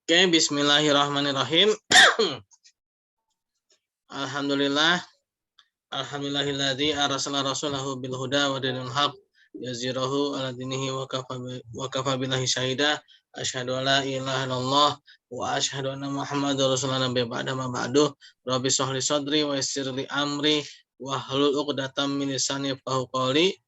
Oke, bismillahirrahmanirrahim. Alhamdulillah. Alhamdulillahilladzi arsala rasulahu bil huda wa dinil haq yazirahu ala dinihi wa kafa billahi syahida. Asyhadu an la ilaha illallah wa asyhadu anna Muhammadar rasulullah nabiyya ba'da ma ba'du. Rabbi shrah li sadri wa yassir li amri wa hlul 'uqdatam min lisani yafqahu qawli.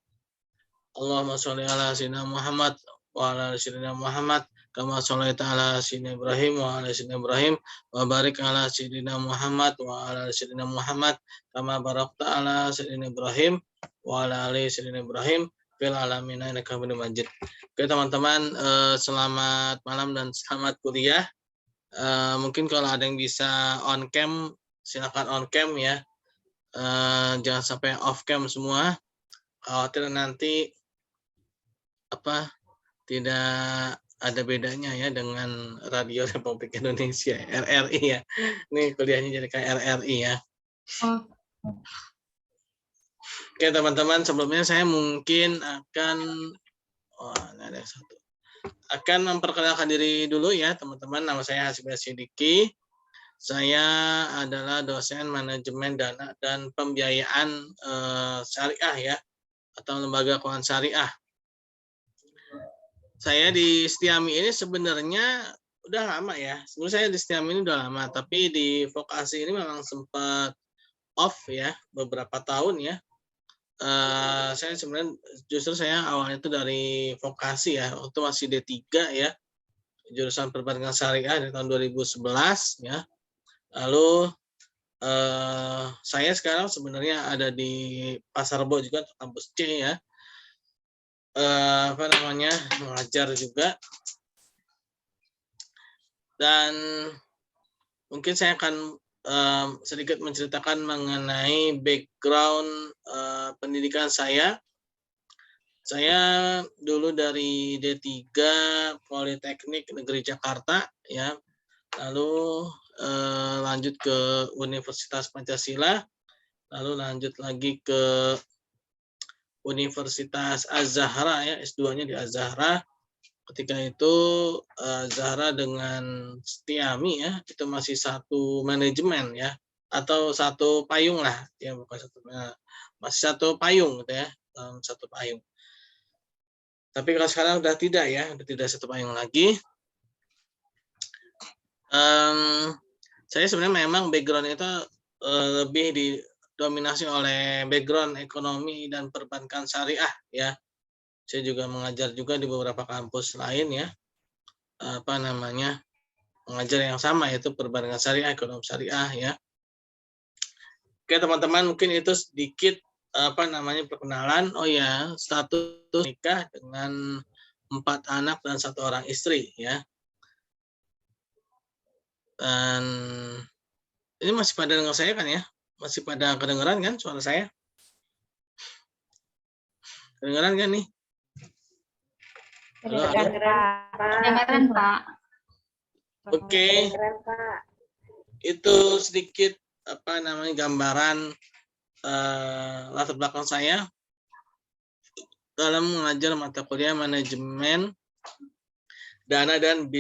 Allahumma sholli ala sayyidina Muhammad wa ala ali sayyidina Muhammad kama sholaita ala sayyidina Ibrahim wa ala sayyidina Ibrahim wa barik ala sayyidina Muhammad wa ala ali sayyidina Muhammad kama barakta ala sayyidina Ibrahim wa ala ali sayyidina Ibrahim fil alamin innaka Hamidum Majid. Oke teman-teman, selamat malam dan selamat kuliah. Mungkin kalau ada yang bisa on cam silakan on cam ya. Jangan sampai off cam semua. Khawatir nanti tidak ada bedanya ya dengan Radio Republik Indonesia RRI ya. Ini kuliahnya jadi kayak RRI ya. Oke teman-teman, sebelumnya saya mungkin akan memperkenalkan diri dulu ya teman-teman. Nama saya Hasib Siddiqi. Saya adalah dosen manajemen dana dan pembiayaan syariah ya, atau lembaga keuangan syariah. Saya di Setiami ini sebenarnya udah lama ya. Sebenarnya saya di Setiami ini udah lama, tapi di vokasi ini memang sempat off ya beberapa tahun ya. Saya sebenarnya saya awalnya itu dari vokasi ya, waktu masih D3 ya, jurusan perbankan syariah dari tahun 2011 ya. Lalu saya sekarang sebenarnya ada di Pasar Rebo juga, kampus C ya. Mengajar juga, dan mungkin saya akan sedikit menceritakan mengenai background pendidikan saya. Saya dulu dari D3 Politeknik Negeri Jakarta ya, lalu lanjut ke Universitas Pancasila, lalu lanjut lagi ke Universitas Az-Zahra ya, S2-nya di Az-Zahra. Ketika itu Zahra dengan Setiami ya, itu masih satu manajemen ya, atau satu payung lah ya, bukan satu, masih satu payung gitu ya, satu payung. Tapi kalau sekarang udah tidak ya, udah tidak satu payung lagi. Saya sebenarnya memang background itu lebih didominasi oleh background ekonomi dan perbankan syariah ya. Saya juga mengajar juga di beberapa kampus lain ya. Mengajar yang sama, yaitu perbankan syariah, ekonomi syariah ya. Oke teman-teman, mungkin itu sedikit perkenalan. Oh ya, status nikah dengan 4 anak dan 1 orang istri ya. Dan ini masih pada dengar saya kan ya? Masih pada kedengeran kan suara saya? Kedengeran kan nih? Kedengeran, Pak. Oke. Itu sedikit gambaran latar belakang saya dalam mengajar mata kuliah manajemen dana dan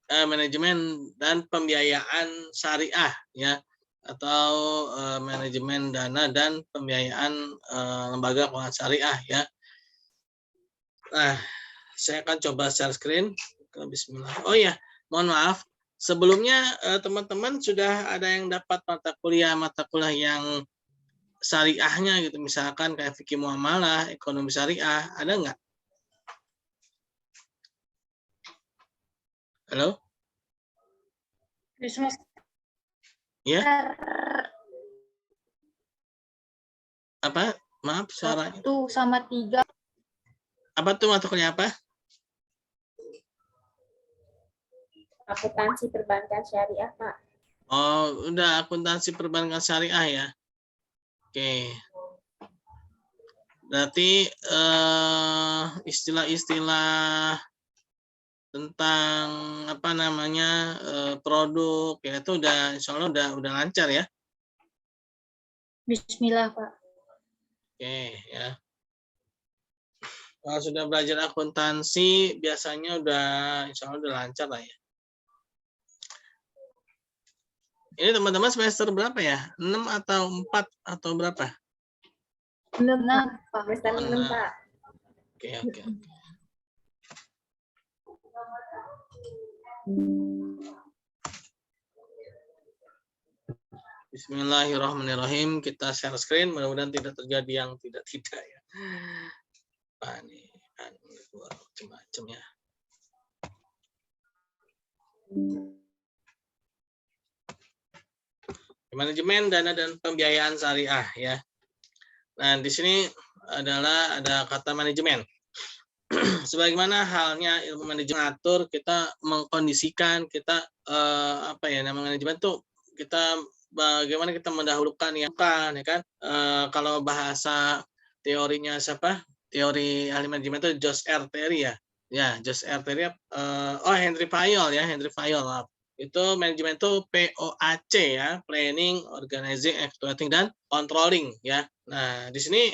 manajemen dan pembiayaan syariah ya, atau manajemen dana dan pembiayaan lembaga keuangan syariah ya. Nah, saya akan coba share screen. Bismillah. Oh ya, mohon maaf. Sebelumnya teman-teman sudah ada yang dapat mata kuliah yang syariahnya gitu, misalkan kayak fikih muamalah, ekonomi syariah, ada nggak? Halo? Ya? Apa? Maaf, suaranya. 1 sama 3. Apa tuh mata kuliah apa? Akuntansi perbankan syariah, Pak. Oh, udah akuntansi perbankan syariah ya. Oke. Berarti istilah-istilah tentang produk ya itu udah insya Allah udah lancar ya. Bismillah, Pak. Oke ya. Kalau sudah belajar akuntansi biasanya udah insya Allah udah lancar lah ya. Ini teman-teman semester berapa ya? 6 atau 4 atau berapa? 6, Pak. Semester Oh, 6, 6. Pak. Oke. Bismillahirrahmanirrahim. Kita share screen. Mudah-mudahan tidak terjadi yang tidak ya. Ini macam-macam ya. Manajemen dana dan pembiayaan syariah ya. Nah, di sini ada kata manajemen. Sebagaimana halnya ilmu manajemen atur, kita mengkondisikan, kita manajemen tuh kita bagaimana kita mendahulukan ya kan, kalau bahasa teorinya siapa? Teori ahli manajemen itu Jos R. Terry ya. Ya, Jos R. Terry Henry Fayol ya, Henry Fayol. Itu manajemen itu POAC ya, planning, organizing, exploiting dan controlling ya. Nah, di sini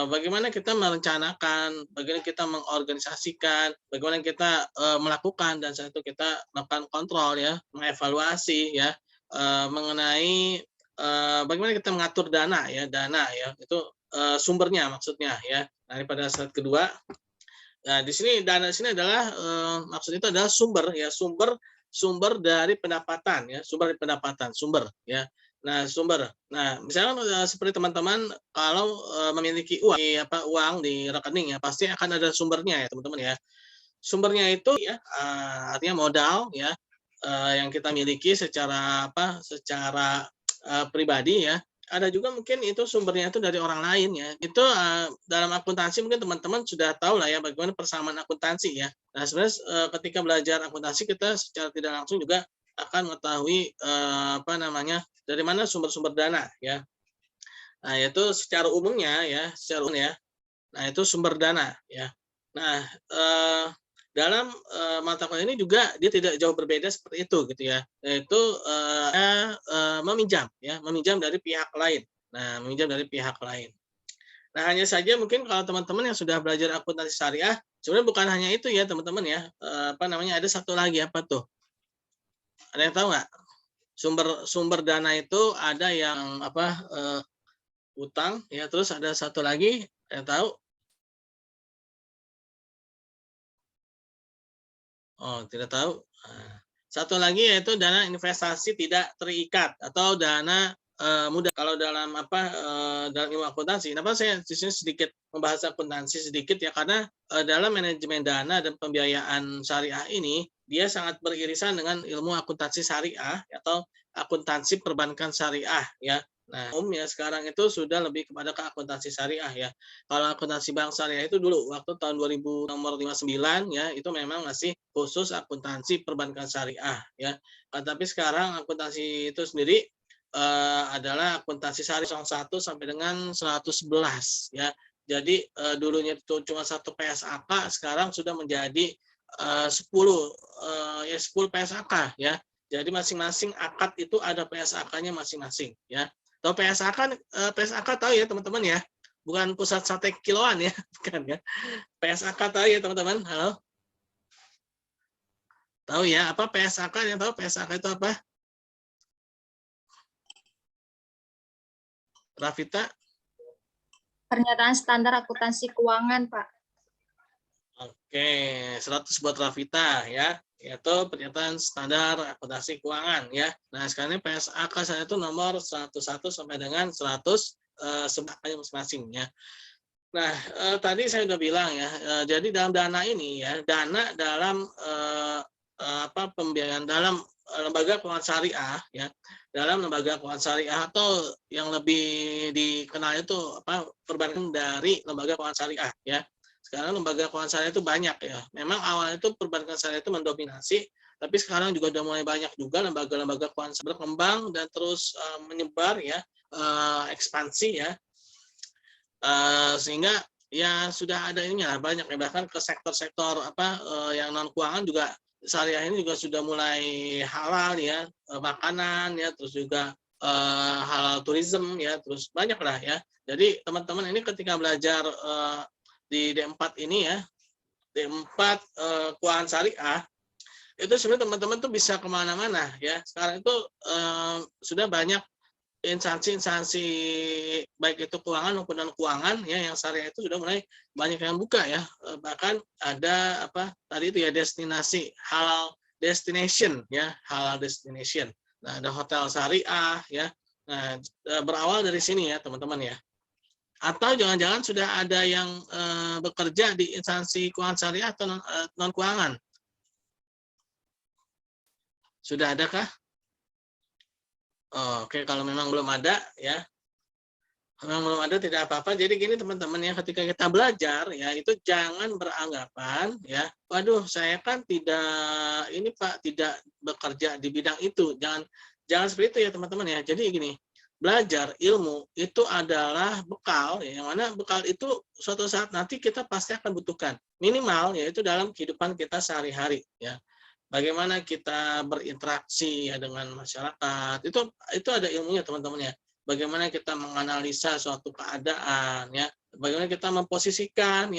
bagaimana kita merencanakan, bagaimana kita mengorganisasikan, bagaimana kita melakukan, dan setelah itu kita melakukan kontrol ya, mengevaluasi ya, mengenai bagaimana kita mengatur dana ya, itu sumbernya maksudnya ya. Nah, ini pada slide kedua. Nah, di sini dana di sini adalah maksud itu adalah sumber ya, sumber dari pendapatan ya, sumber ya. Nah, sumber. Nah, misalnya seperti teman-teman kalau memiliki uang di rekening ya, pasti akan ada sumbernya ya, teman-teman ya. Sumbernya itu ya artinya modal ya, yang kita miliki secara pribadi ya. Ada juga mungkin itu sumbernya itu dari orang lain ya. Itu dalam akuntansi mungkin teman-teman sudah tahu lah ya bagaimana persamaan akuntansi ya. Nah, sebenarnya ketika belajar akuntansi kita secara tidak langsung juga akan mengetahui dari mana sumber-sumber dana ya. Nah, itu secara umumnya ya, Nah, itu sumber dana ya. Nah, dalam mata kuliah ini juga dia tidak jauh berbeda seperti itu gitu ya. Yaitu meminjam dari pihak lain. Nah, meminjam dari pihak lain. Nah, hanya saja mungkin kalau teman-teman yang sudah belajar akuntansi syariah, sebenarnya bukan hanya itu ya, teman-teman ya. Ada satu lagi apa tuh? Ada yang tahu nggak? Sumber dana itu ada yang utang ya, terus ada satu lagi yang tahu? Oh, tidak tahu. Nah, satu lagi yaitu dana investasi tidak terikat atau dana mudah. Kalau dalam dalam ilmu akuntansi, kenapa saya di sini sedikit membahas akuntansi sedikit ya, karena dalam manajemen dana dan pembiayaan syariah ini dia sangat beririsan dengan ilmu akuntansi syariah atau akuntansi perbankan syariah ya. Nah, umumnya sekarang itu sudah lebih kepada ke akuntansi syariah ya. Kalau akuntansi bank syariah itu dulu waktu tahun 2000 nomor 59 ya, itu memang masih khusus akuntansi perbankan syariah ya. Tapi sekarang akuntansi itu sendiri adalah akuntansi syariah 1 sampai dengan 111 ya. Jadi dulunya itu cuma 1 PSAK, sekarang sudah menjadi 10 PSAK ya. Jadi masing-masing akad itu ada PSAK-nya masing-masing ya. Tahu PSAK tahu ya teman-teman ya, bukan pusat sate kiloan ya, bukan ya. PSAK tahu ya teman-teman? Halo, tahu ya apa PSAK? Yang tahu PSAK itu apa? Rafita? Pernyataan standar akuntansi keuangan, Pak. Oke, 100 buat Rafita ya, yaitu pernyataan standar akuntansi keuangan ya. Nah, sekarang ini PSAK saya itu nomor 101 sampai dengan 100 masing-masing ya. Nah, tadi saya sudah bilang ya, jadi dalam dana ini ya, dana dalam pembiayaan dalam lembaga keuangan syariah ya, dalam lembaga keuangan syariah atau yang lebih dikenal itu perbankan dari lembaga keuangan syariah ya. Sekarang lembaga keuangan syariah itu banyak ya. Memang awalnya itu perbankan syariah itu mendominasi, tapi sekarang juga sudah mulai banyak juga lembaga-lembaga keuangan syariah berkembang dan terus menyebar ya, ekspansi ya. Sehingga ya sudah ada ininya banyak ya, bahkan ke sektor-sektor yang non keuangan juga syariah ini juga sudah mulai halal ya, makanan ya, terus juga halal tourism ya, terus banyak lah ya. Jadi teman-teman ini ketika belajar di D4 ini ya, D4 keuangan syariah itu sebenarnya teman-teman tuh bisa kemana-mana ya. Sekarang itu sudah banyak instansi-instansi baik itu keuangan maupun non keuangan ya yang syariah itu sudah mulai banyak yang buka ya. Bahkan ada apa tadi itu ya destinasi halal destination ya, halal destination. Nah, ada hotel syariah ya. Nah, berawal dari sini ya, teman-teman ya. Atau jangan-jangan sudah ada yang bekerja di instansi keuangan syariah atau non keuangan? Sudah adakah? Oh, oke, kalau memang belum ada ya, memang belum ada tidak apa-apa. Jadi gini teman-teman ya, ketika kita belajar ya itu jangan beranggapan ya, waduh saya kan tidak ini Pak tidak bekerja di bidang itu. Jangan seperti itu ya teman-teman ya. Jadi gini, belajar ilmu itu adalah bekal ya, yang mana bekal itu suatu saat nanti kita pasti akan butuhkan. Minimal yaitu dalam kehidupan kita sehari-hari ya. Bagaimana kita berinteraksi ya dengan masyarakat itu ada ilmunya teman-teman ya. Bagaimana kita menganalisa suatu keadaan ya, bagaimana kita memposisikan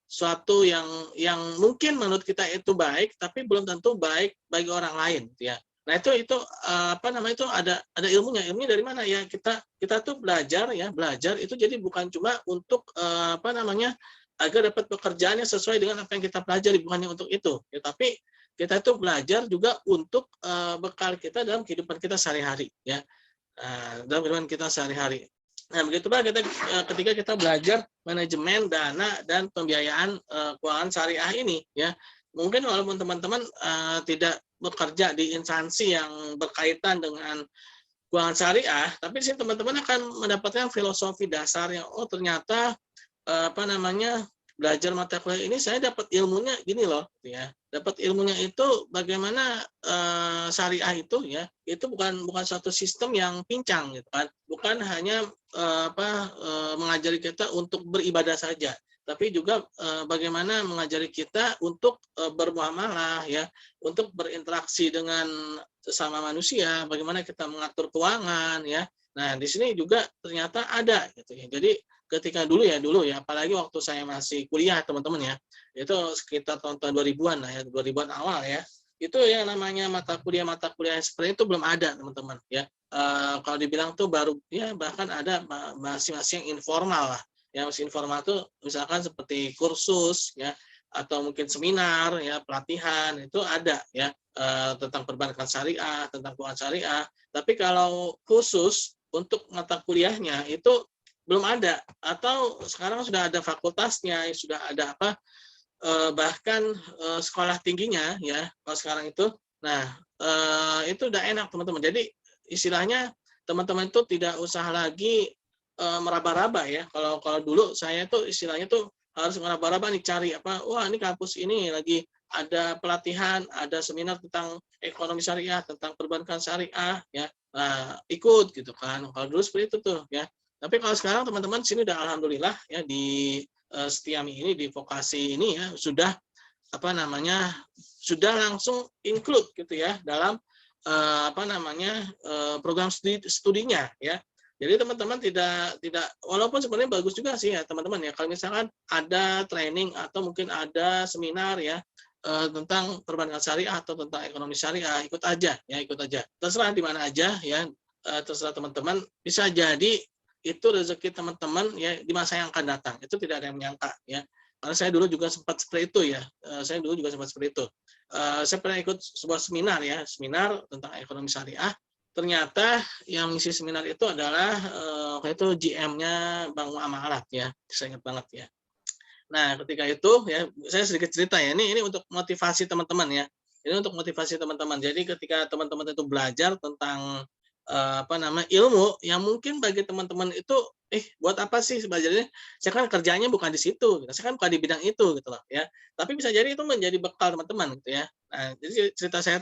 suatu yang mungkin menurut kita itu baik tapi belum tentu baik bagi orang lain ya. Nah itu apa namanya itu ada ilmunya dari mana ya, kita tuh belajar itu jadi bukan cuma untuk apa namanya agar dapat pekerjaan yang sesuai dengan apa yang kita pelajari, bukannya untuk itu ya, tapi kita itu belajar juga untuk bekal kita dalam kehidupan kita sehari-hari ya. Dalam kehidupan kita sehari-hari. Nah, begitu Pak ketika kita belajar manajemen dana dan pembiayaan keuangan syariah ini ya. Mungkin walaupun teman-teman tidak bekerja di instansi yang berkaitan dengan keuangan syariah, tapi di sini teman-teman akan mendapatkan filosofi dasar yang oh ternyata apa namanya belajar mata kuliah ini saya dapat ilmunya gini loh ya, dapat ilmunya itu bagaimana syariah itu ya itu bukan suatu sistem yang pincang gitu kan, bukan hanya mengajari kita untuk beribadah saja, tapi juga bagaimana mengajari kita untuk bermuamalah ya, untuk berinteraksi dengan sesama manusia, bagaimana kita mengatur keuangan ya. Nah di sini juga ternyata ada gitu ya. Jadi ketika dulu ya apalagi waktu saya masih kuliah teman-teman ya, itu sekitar tahun 2000-an lah ya, 2000-an awal ya, itu yang namanya mata kuliah seperti itu belum ada teman-teman ya. Kalau dibilang tuh baru ya, bahkan ada masing-masing informal lah ya, masih informal tuh misalkan seperti kursus ya atau mungkin seminar ya, pelatihan itu ada ya, tentang perbankan syariah, tentang keuangan syariah. Tapi kalau khusus untuk mata kuliahnya itu belum ada, atau sekarang sudah ada fakultasnya, sudah ada apa bahkan sekolah tingginya ya kalau sekarang itu. Nah itu udah enak teman-teman. Jadi istilahnya teman-teman itu tidak usah lagi meraba-raba ya. Kalau dulu saya tuh istilahnya tuh harus meraba-raba nih cari apa, wah ini kampus ini lagi ada pelatihan, ada seminar tentang ekonomi syariah, tentang perbankan syariah ya. Nah, ikut gitu kan. Kalau dulu seperti itu tuh ya. Tapi kalau sekarang teman-teman sini udah alhamdulillah ya di Setiami ini, di vokasi ini ya sudah apa namanya sudah langsung include gitu ya dalam apa namanya program studinya ya. Jadi teman-teman tidak walaupun sebenarnya bagus juga sih ya teman-teman ya kalau misalkan ada training atau mungkin ada seminar ya tentang perbankan syariah atau tentang ekonomi syariah, ikut aja terserah di mana aja ya, terserah teman-teman, bisa jadi itu rezeki teman-teman ya di masa yang akan datang, itu tidak ada yang menyangka ya, karena saya dulu juga sempat seperti itu ya, saya pernah ikut sebuah seminar ya, seminar tentang ekonomi syariah. Ternyata yang mengisi seminar itu adalah itu GM-nya Bank Muamalat ya, saya ingat banget ya. Nah ketika itu ya saya sedikit cerita ya, ini untuk motivasi teman-teman ya, ini untuk motivasi teman-teman. Jadi ketika teman-teman itu belajar tentang apa namanya ilmu yang mungkin bagi teman-teman itu buat apa sih belajarnya, saya kan kerjanya bukan di situ, saya kan bukan di bidang itu gitu loh ya, tapi bisa jadi itu menjadi bekal teman-teman gitu ya. Nah jadi cerita saya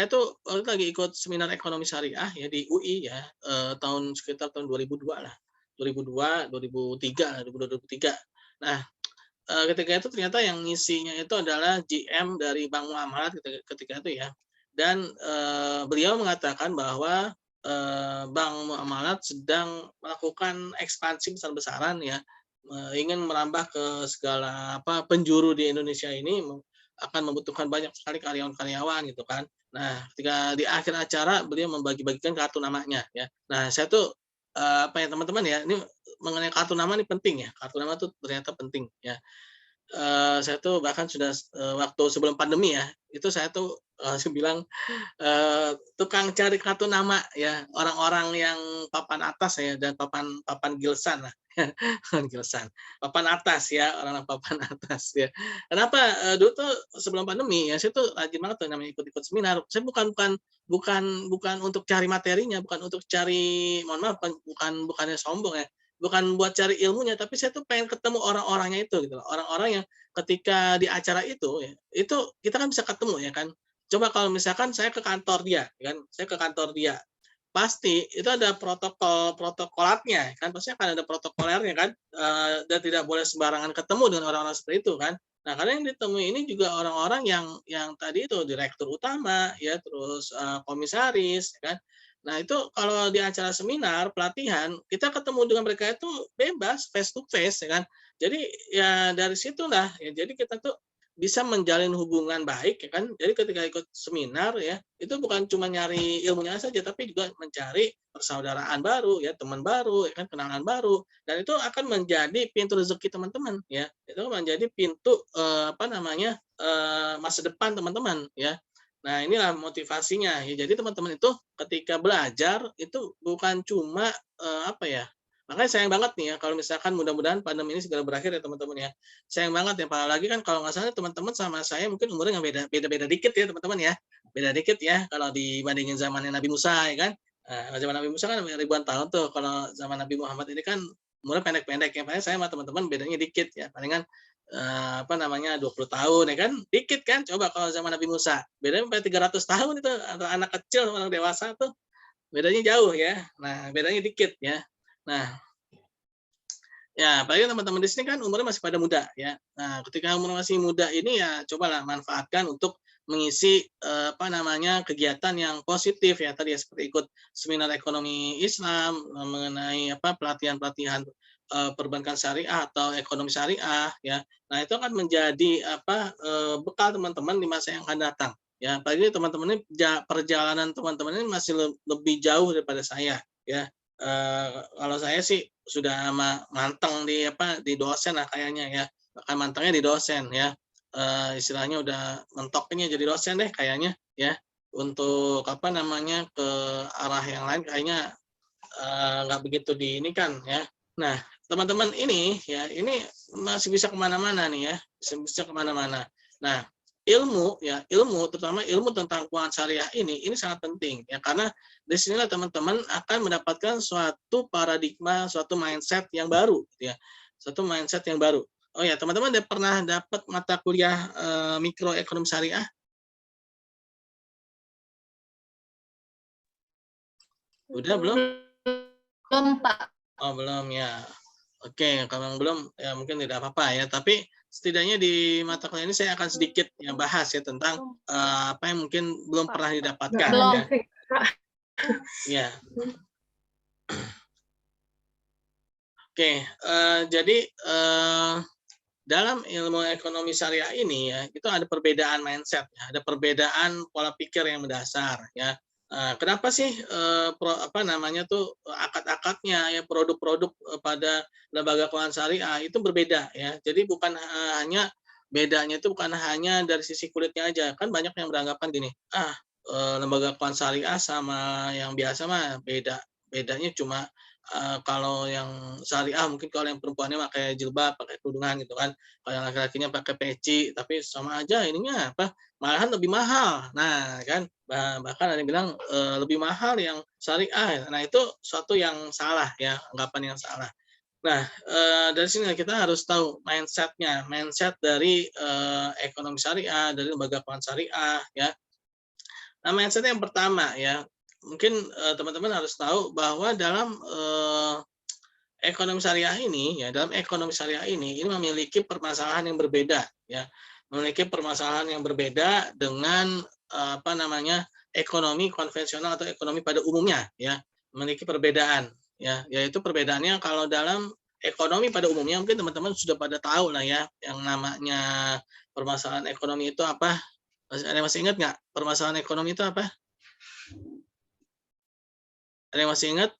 tuh waktu lagi ikut seminar ekonomi syariah ya di UI ya, sekitar tahun 2002 lah, 2002 2003 2003. Nah ketika itu ternyata yang ngisinya itu adalah GM dari Bank Muamalat ketika itu ya. Dan beliau mengatakan bahwa Bank Muamalat sedang melakukan ekspansi besar-besaran ya ingin merambah ke segala penjuru di Indonesia ini akan membutuhkan banyak sekali karyawan-karyawan gitu kan. Nah, ketika di akhir acara beliau membagi-bagikan kartu namanya ya. Nah, saya tuh teman-teman ya, ini mengenai kartu nama ini penting ya. Kartu nama tuh ternyata penting ya. Saya tuh bahkan sudah waktu sebelum pandemi ya, itu saya tuh langsung bilang tukang cari kartu nama ya, orang-orang yang papan atas ya dan papan papan gilsan lah, papan gilsan, papan atas ya, orang papan atas ya. Kenapa, dulu tuh sebelum pandemi ya, saya tuh rajin banget tuh namanya ikut-ikut seminar. Saya bukan untuk cari materinya, bukan untuk cari mohon maaf, bukannya sombong ya, bukan buat cari ilmunya, tapi saya tuh pengen ketemu orang-orangnya itu gitu loh. Orang-orang yang ketika di acara itu ya, itu kita kan bisa ketemu ya kan. Coba kalau misalkan saya ke kantor dia, ya kan, saya ke kantor dia, pasti itu ada protokolatnya kan, pasti akan ada protokolernya kan, dan tidak boleh sembarangan ketemu dengan orang-orang seperti itu kan. Nah, karena yang ditemui ini juga orang-orang yang tadi itu direktur utama ya, terus, komisaris ya kan. Nah, itu kalau di acara seminar, pelatihan, kita ketemu dengan mereka itu bebas, face to face ya kan. Jadi ya dari situlah ya, jadi kita tuh bisa menjalin hubungan baik ya kan. Jadi ketika ikut seminar ya, itu bukan cuma nyari ilmunya saja, tapi juga mencari persaudaraan baru ya, teman baru ya kan, kenalan baru, dan itu akan menjadi pintu rezeki teman-teman ya. Itu menjadi pintu masa depan teman-teman ya. Nah, inilah motivasinya ya. Jadi teman-teman itu ketika belajar itu bukan cuma makanya sayang banget nih ya kalau misalkan mudah-mudahan pandemi ini segera berakhir ya teman-teman ya. Sayang banget ya, apalagi kan kalau nggak salah teman-teman sama saya mungkin umurnya nggak beda-beda dikit ya teman-teman ya. Beda dikit ya kalau dibandingin zamannya Nabi Musa ya kan. Zaman Nabi Musa kan ribuan tahun tuh. Kalau zaman Nabi Muhammad ini kan umurnya pendek-pendek ya. Paling saya sama teman-teman bedanya dikit ya. Palingan 20 tahun ya kan. Dikit kan. Coba kalau zaman Nabi Musa, bedanya sampai 300 tahun itu antara anak kecil sama orang dewasa tuh bedanya jauh ya. Nah, bedanya dikit ya. Nah, ya, apalagi teman-teman di sini kan umurnya masih pada muda ya. Nah, ketika umur masih muda ini ya cobalah manfaatkan untuk mengisi kegiatan yang positif ya tadi ya seperti ikut seminar ekonomi Islam mengenai pelatihan-pelatihan perbankan syariah atau ekonomi syariah ya. Nah, itu akan menjadi bekal teman-teman di masa yang akan datang. Ya, apalagi teman-teman ini perjalanan teman-teman ini masih lebih jauh daripada saya ya. Kalau saya sih sudah manteng di dosen lah kayaknya ya, bahkan mantengnya di dosen ya, istilahnya udah mentok ini jadi dosen deh kayaknya ya, untuk ke arah yang lain kayaknya, nggak begitu di ini kan ya. Nah, teman-teman ini ya, ini masih bisa kemana-mana nih ya, bisa kemana-mana. Nah, ilmu terutama ilmu tentang keuangan syariah ini sangat penting ya, karena di sinilah teman-teman akan mendapatkan suatu paradigma, suatu mindset yang baru gitu ya, suatu mindset yang baru. Oh ya, teman-teman udah pernah dapat mata kuliah, mikroekonomi syariah? Udah belum? Belum, Pak. Oh belum ya. Oke, kalau belum ya mungkin tidak apa-apa ya, tapi setidaknya di mata kuliah ini saya akan sedikit ya bahas ya tentang, apa yang mungkin belum pernah didapatkan Belum. ya. Ya. Oke, jadi, dalam ilmu ekonomi syariah ini ya, itu ada perbedaan mindset ya, ada perbedaan pola pikir yang mendasar ya. Kenapa sih, akad-akadnya ya, produk-produk, pada lembaga keuangan syariah itu berbeda ya. Jadi bukan, hanya bedanya itu bukan hanya dari sisi kulitnya aja, kan banyak yang beranggapan gini, lembaga keuangan syariah sama yang biasa mah bedanya cuma kalau yang syariah mungkin kalau yang perempuannya pakai jilbab, pakai kerudungan gitu kan. Kalau yang laki-lakinya pakai peci, tapi sama aja ininya malahan lebih mahal. Nah kan, bahkan ada yang bilang, lebih mahal yang syariah. Nah itu suatu yang salah ya, anggapan yang salah. Nah, dari sini kita harus tahu mindset-nya, mindset dari, ekonomi syariah, dari lembaga keuangan syariah ya. Nah, mindset yang pertama ya, mungkin, teman-teman harus tahu bahwa dalam, ekonomi syariah ini ya, dalam ekonomi syariah ini memiliki permasalahan yang berbeda ya, memiliki permasalahan yang berbeda dengan, ekonomi konvensional atau ekonomi pada umumnya ya, memiliki perbedaan ya, yaitu perbedaannya kalau dalam ekonomi pada umumnya mungkin teman-teman sudah pada tahu lah ya, yang namanya permasalahan ekonomi itu apa? Ada yang masih ingat nggak permasalahan ekonomi itu apa? Ada yang masih ingat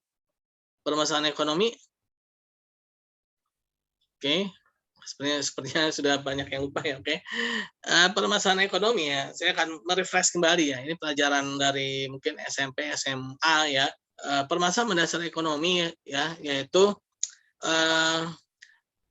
permasalahan ekonomi? Oke, sepertinya sudah banyak yang lupa ya. Oke, permasalahan ekonomi ya, saya akan merefresh kembali ya. Ini pelajaran dari mungkin SMP, SMA ya. Permasalahan mendasar ekonomi ya, yaitu eh,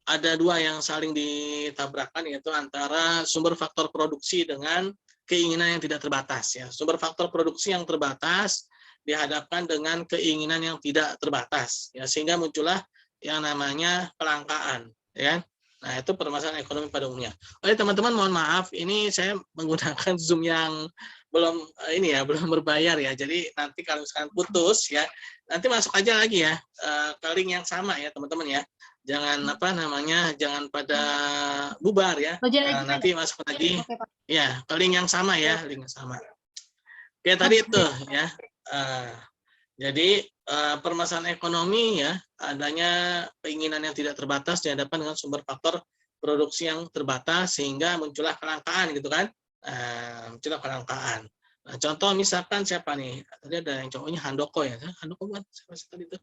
ada dua yang saling ditabrakkan, yaitu antara sumber faktor produksi dengan keinginan yang tidak terbatas ya. Sumber faktor produksi yang terbatas dihadapkan dengan keinginan yang tidak terbatas ya, sehingga muncullah yang namanya kelangkaan ya kan. Nah, itu permasalahan ekonomi pada umumnya. Oleh teman-teman, mohon maaf, ini saya menggunakan Zoom yang belum ini ya, belum berbayar ya. Jadi nanti kalau misalkan putus ya, nanti masuk aja lagi ya ke link yang sama ya, teman-teman ya. Jangan apa namanya, jangan pada bubar ya. Nanti masuk lagi ya ke link yang sama ya, link yang sama. Oke, tadi itu ya. Jadi permasalahan ekonomi ya, adanya keinginan yang tidak terbatas dihadapkan dengan sumber faktor produksi yang terbatas sehingga muncullah kelangkaan gitu kan. Muncullah kelangkaan. Nah, contoh misalkan siapa nih? Tadi ada yang cowoknya Handoko ya. Handoko kan siapa tadi itu?